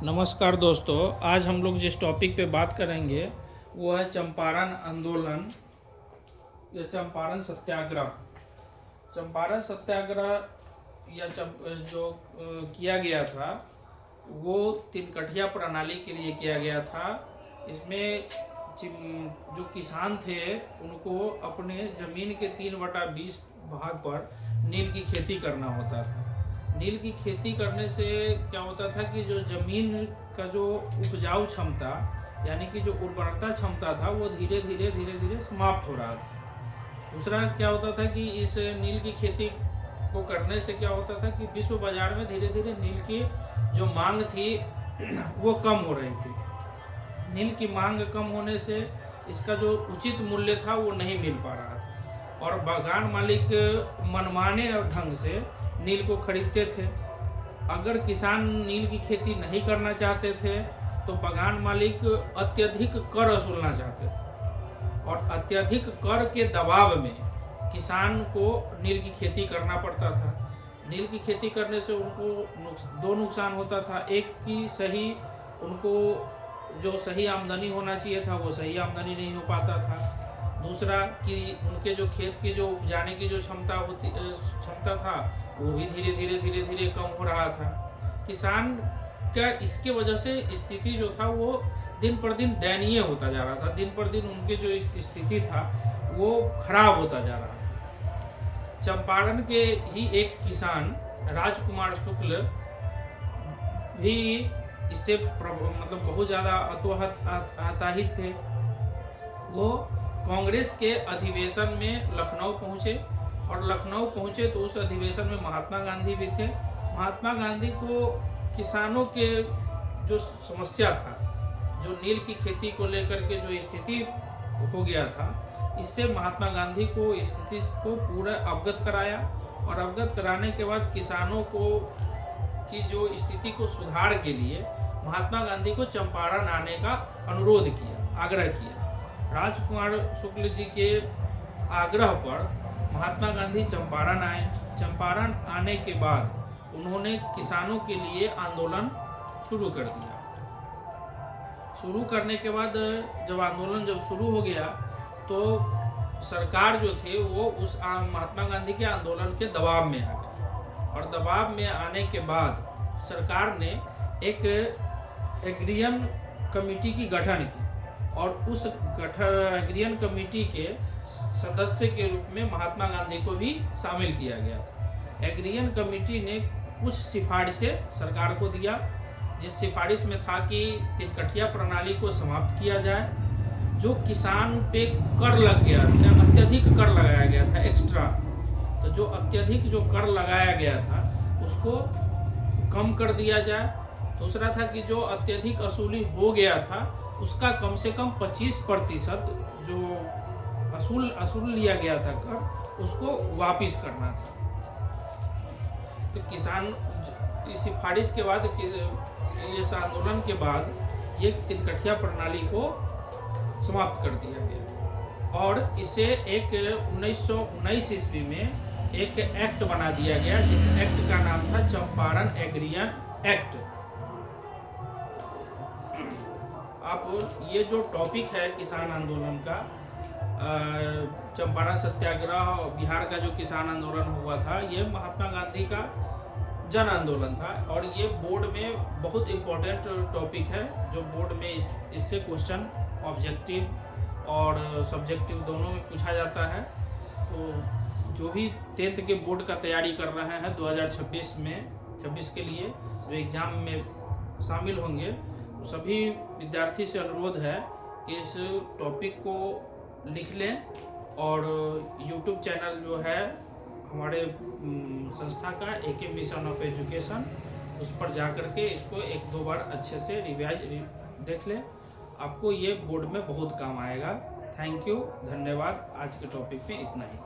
नमस्कार दोस्तों, आज हम लोग जिस टॉपिक पे बात करेंगे वो है चंपारण आंदोलन या चंपारण सत्याग्रह। चंपारण सत्याग्रह या किया गया था वो तिनकठिया प्रणाली के लिए किया गया था। इसमें जो किसान थे उनको अपने ज़मीन के 3/20 भाग पर नील की खेती करना होता था। नील की खेती करने से क्या होता था कि जो ज़मीन का जो उपजाऊ क्षमता यानी कि जो उर्वरता क्षमता था वो धीरे धीरे समाप्त हो रहा था। दूसरा क्या होता था कि इस नील की खेती को करने से क्या होता था कि विश्व बाजार में धीरे धीरे नील की जो मांग थी वो कम हो रही थी। नील की मांग कम होने से इसका जो उचित मूल्य था वो नहीं मिल पा रहा था और बागान मालिक मनमाने ढंग से नील को खरीदते थे। अगर किसान नील की खेती नहीं करना चाहते थे तो बागान मालिक अत्यधिक कर वसूलना चाहते थे और अत्यधिक कर के दबाव में किसान को नील की खेती करना पड़ता था। नील की खेती करने से उनको दो नुकसान होता था। एक की सही उनको जो सही आमदनी होना चाहिए था वो सही आमदनी नहीं हो पाता था। दूसरा कि उनके जो खेत की जो उपजाने की जो क्षमता था वो भी धीरे धीरे कम हो रहा था। किसान का इसके वजह से स्थिति जो था वो दिन पर दिन दयनीय होता जा रहा था। दिन पर दिन उनके जो स्थिति था वो खराब होता जा रहा था। चंपारण के ही एक किसान राजकुमार शुक्ल भी इससे मतलब बहुत ज़्यादा हताहित थे। वो कांग्रेस के अधिवेशन में लखनऊ पहुँचे और लखनऊ पहुँचे तो उस अधिवेशन में महात्मा गांधी भी थे। महात्मा गांधी को किसानों के जो समस्या था, जो नील की खेती को लेकर के जो स्थिति हो गया था, इससे महात्मा गांधी को स्थिति को पूरा अवगत कराया और अवगत कराने के बाद किसानों को की जो स्थिति को सुधार के लिए महात्मा गांधी को चंपारण आने का अनुरोध किया, आग्रह किया। राजकुमार शुक्ल जी के आग्रह पर महात्मा गांधी चंपारण आए। चंपारण आने के बाद उन्होंने किसानों के लिए आंदोलन शुरू कर दिया। शुरू करने के बाद जब आंदोलन शुरू हो गया तो सरकार जो थे वो उस महात्मा गांधी के आंदोलन के दबाव में आ गई और दबाव में आने के बाद सरकार ने एक एग्रियन कमेटी की गठन की और उस एग्रियन कमेटी के सदस्य के रूप में महात्मा गांधी को भी शामिल किया गया था। एग्रियन कमेटी ने कुछ सिफारिशें सरकार को दिया, जिस सिफारिश में था कि तिनकठिया प्रणाली को समाप्त किया जाए। जो किसान पे कर लग गया था, अत्यधिक कर लगाया गया था एक्स्ट्रा, तो जो अत्यधिक जो कर लगाया गया था उसको कम कर दिया जाए। दूसरा था कि जो अत्यधिक वसूली हो गया था उसका कम से कम 25% जो असूल लिया गया था कर उसको वापस करना था। तो किसान इस सिफारिश के बाद इस आंदोलन के बाद ये तिनकठिया प्रणाली को समाप्त कर दिया गया और इसे एक 1919 ईस्वी में एक एक्ट बना दिया गया, जिस एक्ट का नाम था चंपारण एग्रियन एक्ट। अब ये जो टॉपिक है किसान आंदोलन का, चंपारण सत्याग्रह, बिहार का जो किसान आंदोलन हुआ था, ये महात्मा गांधी का जन आंदोलन था और ये बोर्ड में बहुत इम्पोर्टेंट टॉपिक है जो बोर्ड में इससे क्वेश्चन ऑब्जेक्टिव और सब्जेक्टिव दोनों में पूछा जाता है। तो जो भी 10th के बोर्ड का तैयारी कर रहे हैं 2026 के लिए जो एग्ज़ाम में शामिल होंगे, सभी विद्यार्थी से अनुरोध है कि इस टॉपिक को लिख लें और YouTube चैनल जो है हमारे संस्था का AK मिशन ऑफ एजुकेशन, उस पर जा कर के इसको 1-2 बार अच्छे से रिवाइज देख लें। आपको ये बोर्ड में बहुत काम आएगा। थैंक यू, धन्यवाद। आज के टॉपिक में इतना ही।